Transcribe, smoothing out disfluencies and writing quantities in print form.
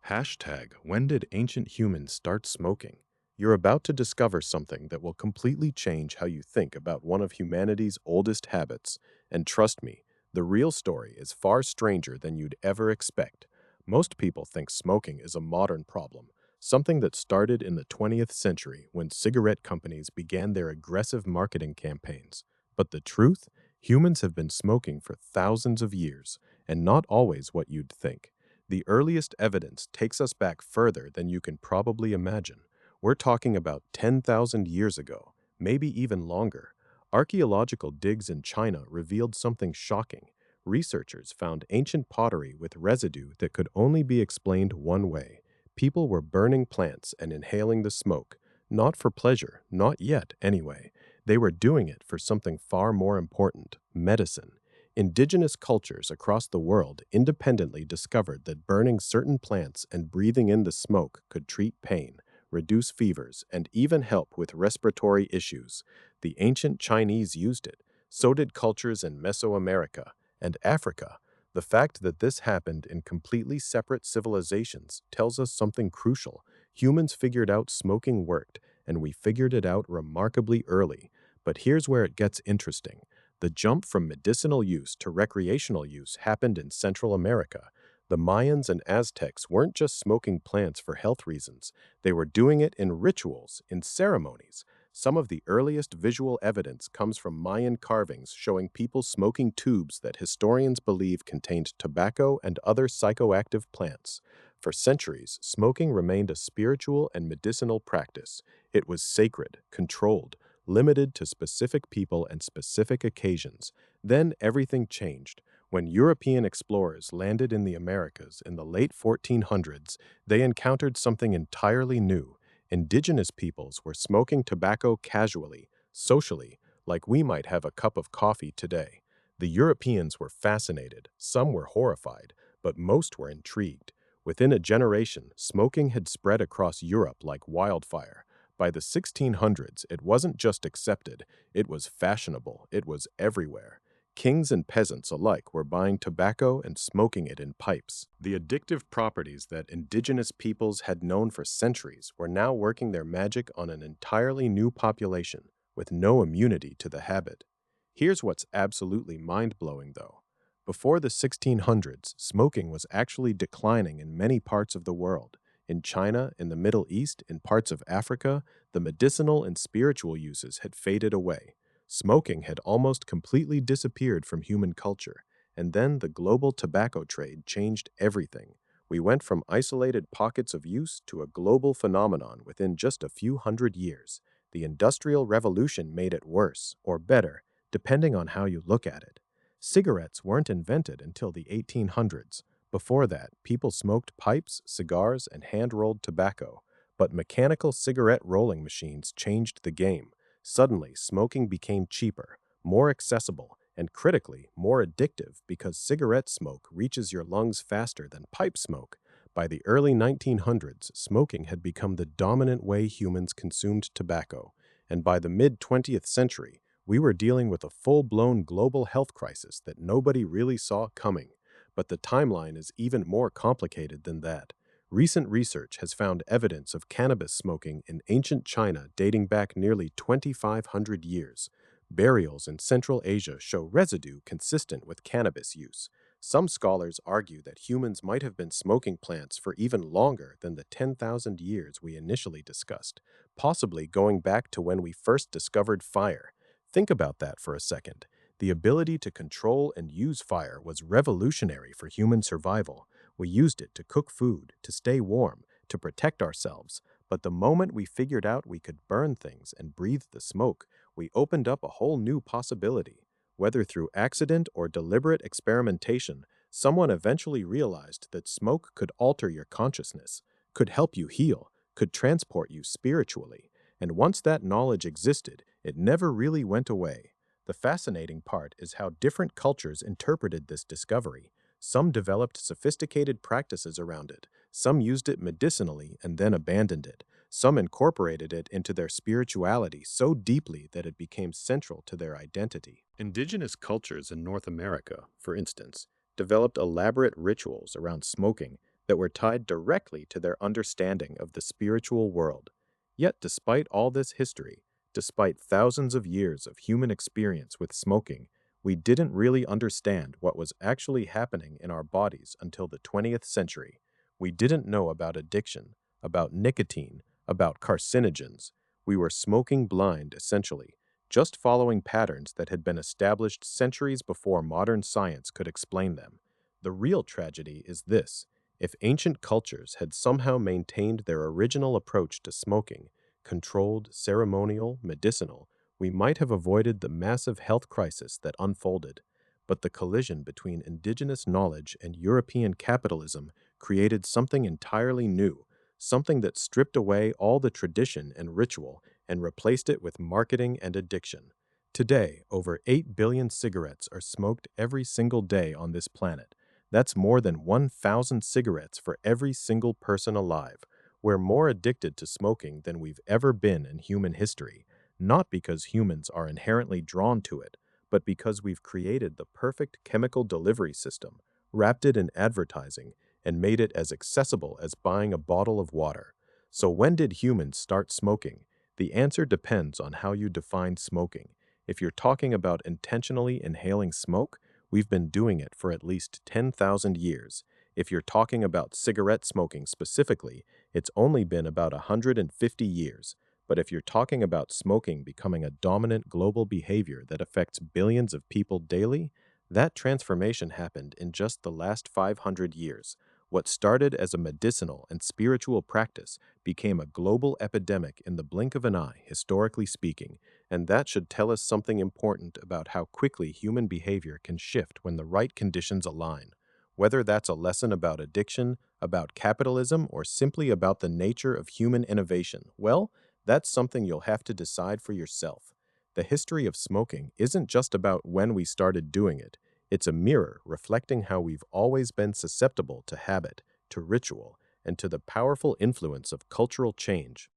Hashtag, when did ancient humans start smoking? You're about to discover something that will completely change how you think about one of humanity's oldest habits. And trust me, the real story is far stranger than you'd ever expect. Most people think smoking is a modern problem, something that started in the 20th century when cigarette companies began their aggressive marketing campaigns. But the truth? Humans have been smoking for thousands of years, and not always what you'd think. The earliest evidence takes us back further than you can probably imagine. We're talking about 10,000 years ago, maybe even longer. Archeological digs in China revealed something shocking. Researchers found ancient pottery with residue that could only be explained one way. People were burning plants and inhaling the smoke, not for pleasure, not yet anyway. They were doing it for something far more important: medicine. Indigenous cultures across the world independently discovered that burning certain plants and breathing in the smoke could treat pain, reduce fevers, and even help with respiratory issues. The ancient Chinese used it. So did cultures in Mesoamerica and Africa. The fact that this happened in completely separate civilizations tells us something crucial. Humans figured out smoking worked, and we figured it out remarkably early. But here's where it gets interesting. The jump from medicinal use to recreational use happened in Central America. The Mayans and Aztecs weren't just smoking plants for health reasons, they were doing it in rituals, in ceremonies. Some of the earliest visual evidence comes from Mayan carvings showing people smoking tubes that historians believe contained tobacco and other psychoactive plants. For centuries, smoking remained a spiritual and medicinal practice. It was sacred, controlled, limited to specific people and specific occasions. Then everything changed. When European explorers landed in the Americas in the late 1400s, they encountered something entirely new. Indigenous peoples were smoking tobacco casually, socially, like we might have a cup of coffee today. The Europeans were fascinated, some were horrified, but most were intrigued. Within a generation, smoking had spread across Europe like wildfire. By the 1600s, it wasn't just accepted, it was fashionable, it was everywhere. Kings and peasants alike were buying tobacco and smoking it in pipes. The addictive properties that indigenous peoples had known for centuries were now working their magic on an entirely new population with no immunity to the habit. Here's what's absolutely mind-blowing, though. Before the 1600s, smoking was actually declining in many parts of the world. In China, in the Middle East, in parts of Africa, the medicinal and spiritual uses had faded away. Smoking had almost completely disappeared from human culture, and then the global tobacco trade changed everything. We went from isolated pockets of use to a global phenomenon within just a few hundred years. The Industrial Revolution made it worse, or better, depending on how you look at it. Cigarettes weren't invented until the 1800s. Before that, people smoked pipes, cigars, and hand-rolled tobacco. But mechanical cigarette rolling machines changed the game. Suddenly, smoking became cheaper, more accessible, and critically, more addictive because cigarette smoke reaches your lungs faster than pipe smoke. By the early 1900s, smoking had become the dominant way humans consumed tobacco, and by the mid-20th century, we were dealing with a full-blown global health crisis that nobody really saw coming. But the timeline is even more complicated than that. Recent research has found evidence of cannabis smoking in ancient China dating back nearly 2,500 years. Burials in Central Asia show residue consistent with cannabis use. Some scholars argue that humans might have been smoking plants for even longer than the 10,000 years we initially discussed, possibly going back to when we first discovered fire. Think about that for a second. The ability to control and use fire was revolutionary for human survival. We used it to cook food, to stay warm, to protect ourselves. But the moment we figured out we could burn things and breathe the smoke, we opened up a whole new possibility. Whether through accident or deliberate experimentation, someone eventually realized that smoke could alter your consciousness, could help you heal, could transport you spiritually. And once that knowledge existed, it never really went away. The fascinating part is how different cultures interpreted this discovery. Some developed sophisticated practices around it. Some used it medicinally and then abandoned it. Some incorporated it into their spirituality so deeply that it became central to their identity. Indigenous cultures in North America, for instance, developed elaborate rituals around smoking that were tied directly to their understanding of the spiritual world. Yet, despite all this history, despite thousands of years of human experience with smoking, we didn't really understand what was actually happening in our bodies until the 20th century. We didn't know about addiction, about nicotine, about carcinogens. We were smoking blind, essentially, just following patterns that had been established centuries before modern science could explain them. The real tragedy is this: if ancient cultures had somehow maintained their original approach to smoking, controlled, ceremonial, medicinal, we might have avoided the massive health crisis that unfolded. But the collision between indigenous knowledge and European capitalism created something entirely new, something that stripped away all the tradition and ritual and replaced it with marketing and addiction. Today, over 8 billion cigarettes are smoked every single day on this planet. That's more than 1,000 cigarettes for every single person alive. We're more addicted to smoking than we've ever been in human history, not because humans are inherently drawn to it, but because we've created the perfect chemical delivery system, wrapped it in advertising, and made it as accessible as buying a bottle of water. So when did humans start smoking? The answer depends on how you define smoking. If you're talking about intentionally inhaling smoke, we've been doing it for at least 10,000 years. If you're talking about cigarette smoking specifically, it's only been about 150 years. But if you're talking about smoking becoming a dominant global behavior that affects billions of people daily, that transformation happened in just the last 500 years. What started as a medicinal and spiritual practice became a global epidemic in the blink of an eye, historically speaking, and that should tell us something important about how quickly human behavior can shift when the right conditions align. Whether that's a lesson about addiction, about capitalism, or simply about the nature of human innovation, well, that's something you'll have to decide for yourself. The history of smoking isn't just about when we started doing it. It's a mirror reflecting how we've always been susceptible to habit, to ritual, and to the powerful influence of cultural change.